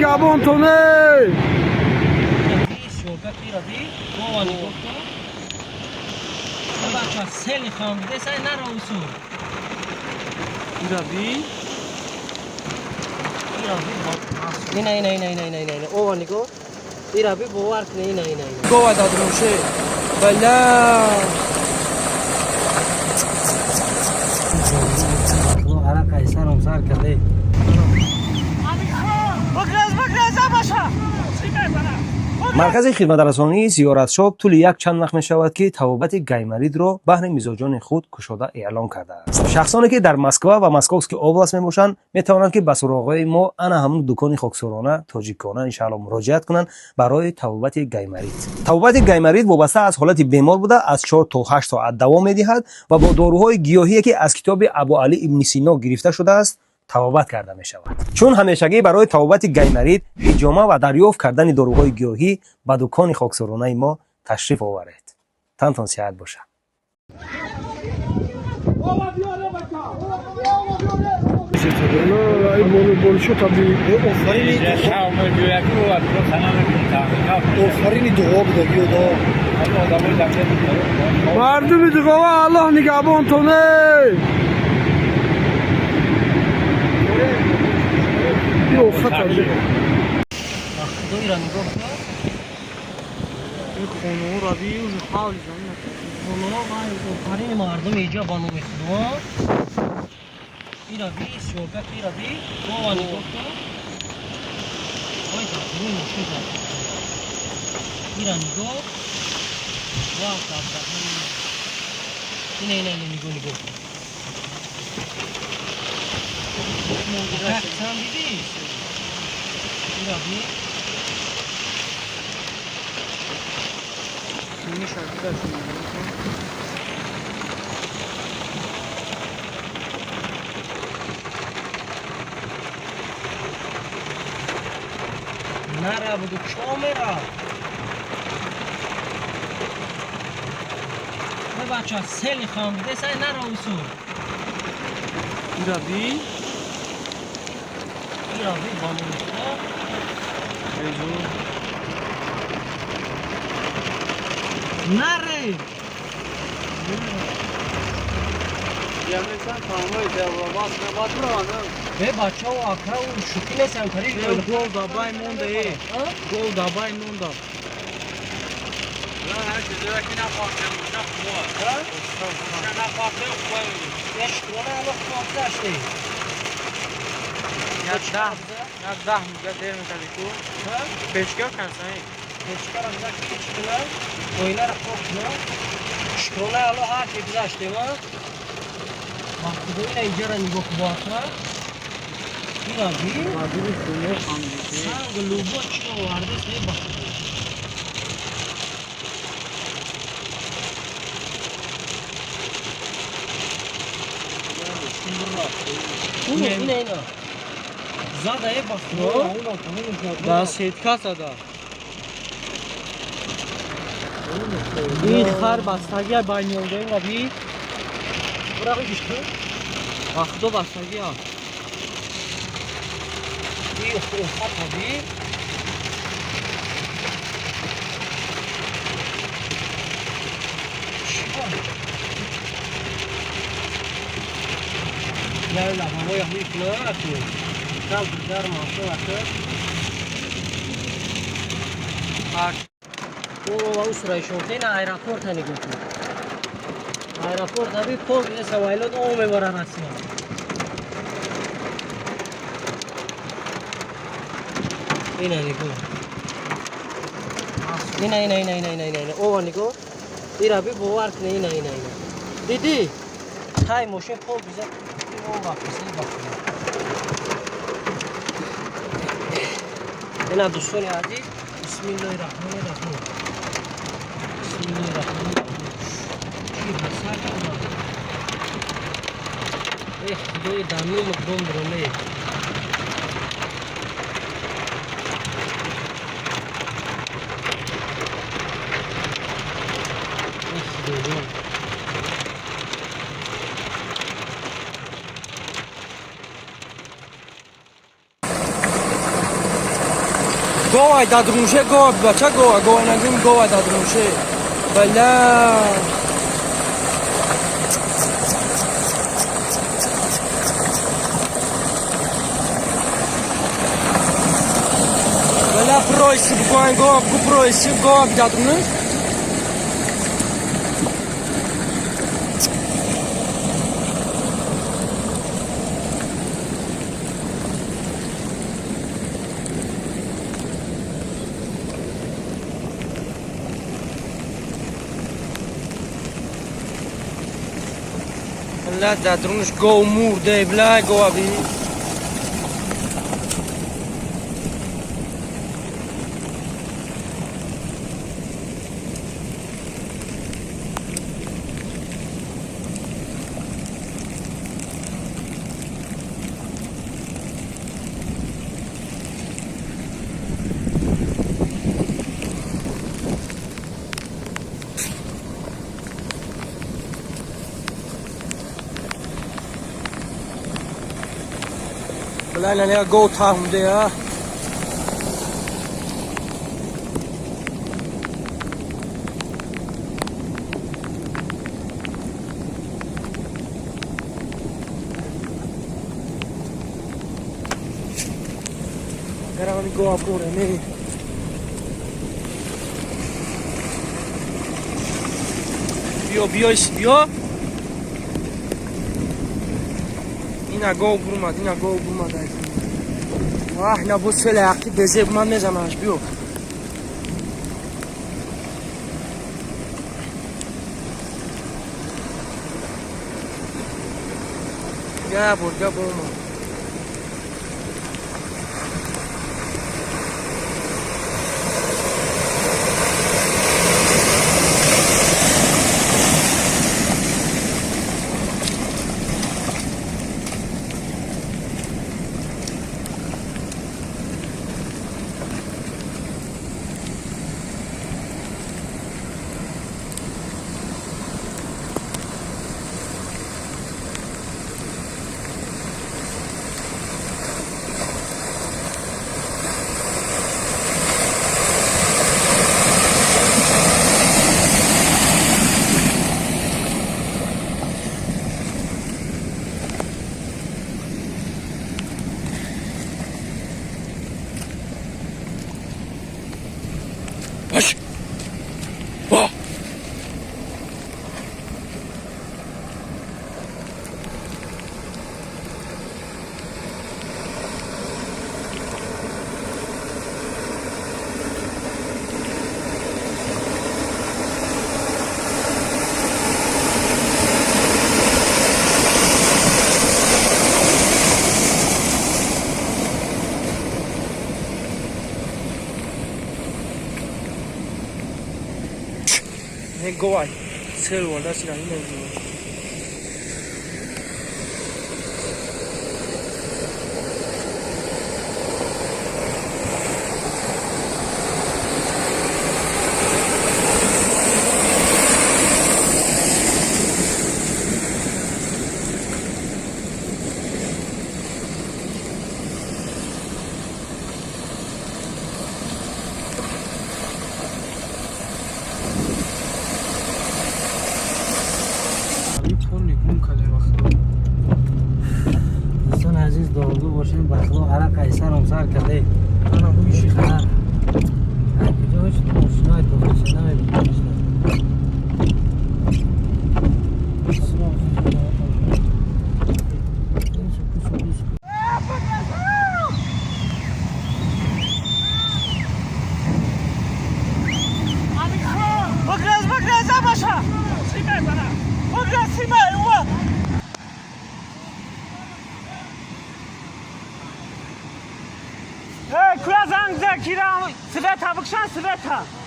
Gabon tone. سیلی خام بده سعی نرو اصول اینه اوه نگو ایرا بی باور کنه اینه گوه داد روشه بلا حالا قیصر امسار کرده بگرز باشه مرکز خدمترسانی زیارتشاب طول یک چند وقت می شود که توابت گیمرید را بهر میزاجان خود کشاده اعلام کرده است. شخصانی که در مسکو و مسکوسکی اوبلاست می باشند می توانند که به سراغ ما انا همون دکان خاکسارانه تاجیکانه ان شاء الله مراجعت کنند برای توابت گیمرید. توابت گیمرید وابسته از حالت بیمار بوده از 4 تا 8 ساعت دوام می دهد و با داروهای گیاهی که از کتاب ابو علی ابن سینا گرفته شده است توابت کرده می شود. چون همیشگی برای توابت گیمرید حجامه و دریافت کردن داروهای گیاهی به دکان خاکسارانه ما تشریف آورید. تنتان صحت باشه. مردم دیگه الله نگهبان تونه. دو ایران گفت این خونه را بیوز حال زنه خونه آخرین مردم اینجا بانو میخواه ایرا بی شوگت ایرا بی گوه نگفت وای تاکرین مشکل ایرا نگفت واه تاکرین اینه نگو سم بیدی ایرا بی سینی شکل داشتیم نره بودو چامره بچه ها سیلی خام بده سعی نره اصول ایرا بی بانو میخواه ایجور نره یمیزن تاموی دواباس نباد برانم به بچه ها آکره و شوکی نیست همکاری گل دابای مونده ای گل دابای مونده لا هر چیزی را که نفاقیم نفاق نفاقیم خواه اشترانه الان خواب داشتی یک ده میگه دیر میکنی تو پیشگاه کنسایی پیشکار هم داشت پیش کنم بایله را خواب کنم اشترانه الان هر چی گذاشتی ما وقتی دویله اینجا را نگاه باکره اینا بی مادری خونه خانمیده سنگ لوبا چی آورده سه بخواه اینه زاده بخواه دا سیدکا سادا این خر بستگی های بینیونده این بی برای گشتو اخدو بستگی ها این خط بی یا لا هوا یا هیچ نه تو کام در ماشو اخر او اوسرای شوتین ایرپورت نگو ایرپورت ابی پول سوایلات اومه برا رسما اینه نگو اینه او نگو ایرا بی باور کنه اینه دیدی های ماشین پول بزن او واپسی اینا دوستان عزیز بسم الله الرحمن الرحیم بسم الله الرحمن الرحیم چی بسر کنم ای خدای دانو مقدم برونه گوای دادرونشه گوای بچه گوای نگیم گوای دادرونشه بله بله پرویسی بگوین گوای بگو پرویسی گوای دادرونش لا دادرونش گو مرده بلا گو بی بلا نه گو تا hunde Eravamo in goa pure, ne? Bio. اینا گو برمد واه اینا بود سلحقی بزه من میزمنش بیو گا برمد باش با گوای سر ورده سیرانی نمیدونم دوستان عزیز دارو باشین بخلا هر قیصر همسر کرده انا بویشی خبر کجاش ماشینای تو نمیبینید کلا زنگ زد کیرم سبت بکشن سبت